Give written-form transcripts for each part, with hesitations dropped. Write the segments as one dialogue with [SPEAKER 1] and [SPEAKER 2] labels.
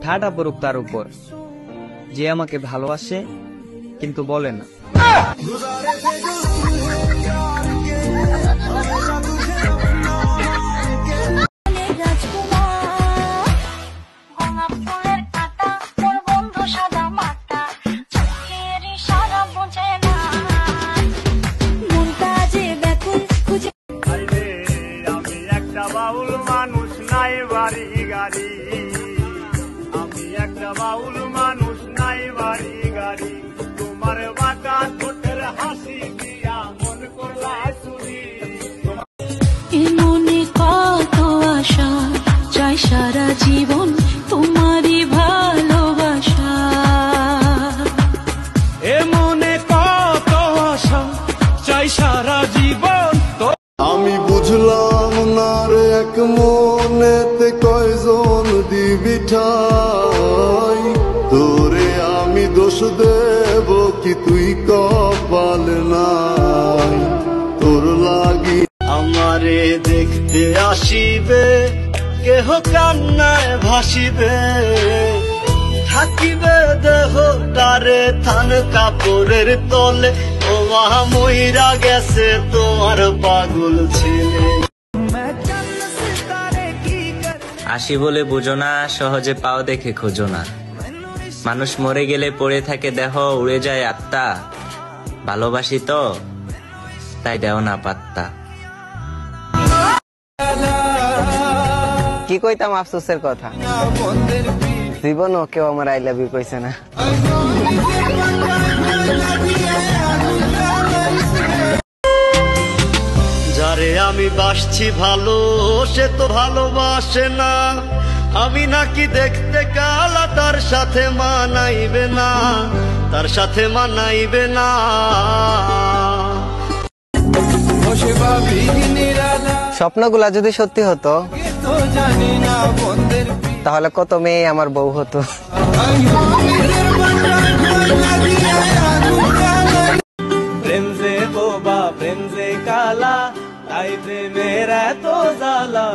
[SPEAKER 1] ঠাটা পড়ুক তার উপর, যে আমাকে ভালোবাসে কিন্তু বলে না।
[SPEAKER 2] বাউল মানুষ নাই বাড়ি গাড়ি, আমি একটা বাউল মানুষ নাই বাড়ি গাড়ি, তোমার বাঁকা ঠোঁটের হাসি দিয়া মন করলা চুরি।
[SPEAKER 3] মনে কত আশা চাই সারা জীবন তোমারই ভালোবাসা,
[SPEAKER 4] এ মনে কত আশা চাই সারা জীবন।
[SPEAKER 5] আমি বুঝলাম না রে এক মনেতে কয়জন দিবি ঠাই, তোরে আমি দোষ দেব কি তুই কপাল নাই, তোর লাগি আমারে দেখতে আসিবে কেহ কান্নায় ভাসিবে, থাকিবে দেহটারে থান কাপড়ের তলে, ও মইরা গেছে তোমার পাগল ছেলে।
[SPEAKER 6] আসি বলে বুঝো না, সহজে পাও দেখে খোঁজো না, মানুষ মরে গেলে পড়ে থাকে দেহ, উড়ে যায় আত্মা, ভালোবাসি তো তাই দেও না পাত্তা।
[SPEAKER 1] কি কইতাম আফসোসের কথা, জীবনও কেউ আমার আই লাভ ইউ কইছে না।
[SPEAKER 5] যারে আমি বাসছি ভালো সে তো ভালোবাসে না, আমি নাকি দেখতে কালা তার সাথে মানাইবে না, তার সাথে মানাইবে না।
[SPEAKER 1] স্বপ্নগুলা যদি সত্যি হতো তাহলে কত মেয়ে আমার বউ হতো।
[SPEAKER 4] প্রেম যে বোবা প্রেম যে কালা, তাই প্রেমের এত জ্বালা,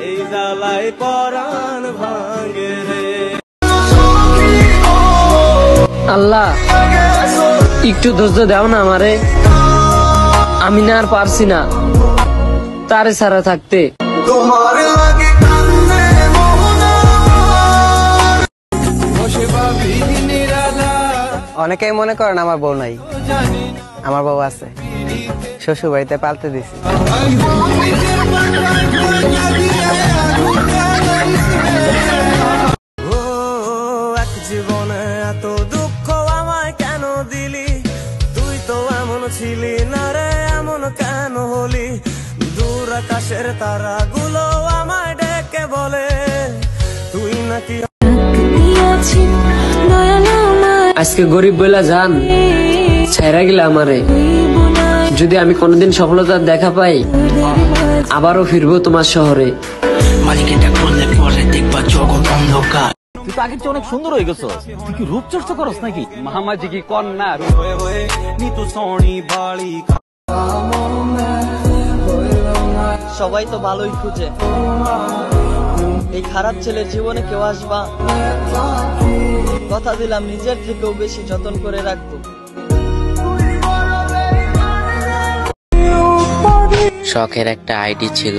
[SPEAKER 4] এই জ্বালায় পরাণ ভাঙে রে।
[SPEAKER 7] আল্লাহ একটু ধৈর্য দাও না আমারে, আমি না আর পারছি না তারে ছাড়া থাকতে।
[SPEAKER 1] অনেকেই মনে করেন আমার বউ নাই, আমার বউ আছে, শ্বশুর বাড়িতে পালতে দিছি।
[SPEAKER 4] এক জীবনে এত দুঃখ আমায় কেন দিলি, তুই তো এমন ছিলি না রে, এমন কেন হলি, দূর আকাশের তারাগুলো আমায় ডেকে বলে তুই নাকি।
[SPEAKER 7] আজকে গরিব বইলা জান ছাইরা গেলে আমারে, যদি আমি কোনোদিন সফলতার দেখা পাই আবারও ফিরবো তোমার শহরে।
[SPEAKER 8] মালিকেটা করলে পরে দেখবা জগৎ অন্ধকার।
[SPEAKER 9] তুই তো আগের চেয়ে অনেক সুন্দর হয়ে গেছো, তুই কি রূপচর্চা করস নাকি? মামাজি কি কর না
[SPEAKER 1] সবাই তো ভালোই খুঁজে, এই খারাপ ছেলের জীবনে কেউ আসবা? কথা দিলাম নিজের থেকেও বেশি যত্ন করে রাখবো।
[SPEAKER 6] শখের একটা আইডি ছিল,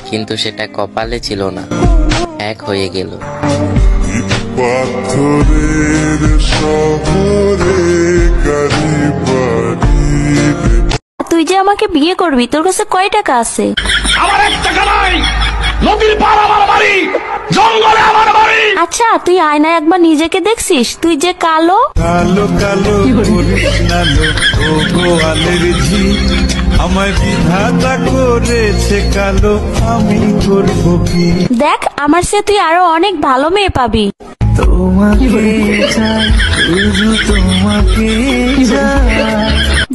[SPEAKER 6] কিন্তু সেটা কপালে ছিল না, এক হয়ে গেল।
[SPEAKER 3] তুই যে আমাকে বিয়ে করবি, তোর কাছে কয় টাকা আছে?
[SPEAKER 4] আমার 1 টাকা নাই, নদীর পার আমার বাড়ি, জঙ্গলে আমার বাড়ি।
[SPEAKER 3] আচ্ছা তুই আয়নায় একবার নিজেকে দেখছিস? তুই যে কালো
[SPEAKER 4] কালো কালো ও গোয়ালের ঝি, আমায় বিধাতা করেছে কালো, আমি করব কি?
[SPEAKER 3] দেখ আমার চেয়ে তুই আরো অনেক ভালো মেয়ে পাবি।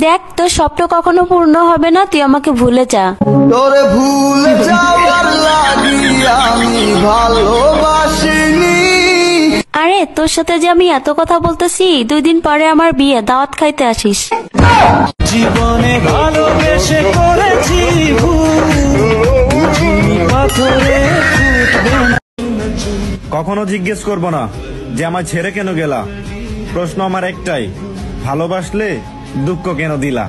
[SPEAKER 3] দেখ তোর স্বপ্ন কখনো পূর্ণ হবে না, তুই আমাকে ভুলে যা।
[SPEAKER 5] তোরে ভুলে যাওয়ার লাগি আমি ভালোবাসিনি।
[SPEAKER 3] আরে তোর সাথে যে আমি এত কথা বলতেছি, 2 দিন পরে আমার বিয়ে, দাওয়াত খাইতে আসিস।
[SPEAKER 4] জীবনে ভালোবেসে করেছি ভুল, পাথরে ফুটবে না।
[SPEAKER 10] কখনো জিজ্ঞেস করব না যে আমায় ছেড়ে কেন গেলা। প্রশ্ন আমার একটাই, ভালোবাসলে দুঃখ কেন দিলা?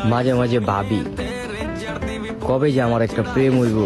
[SPEAKER 11] মাঝে মাঝে ভাবি কবে যে আমার একটা প্রেম হইব।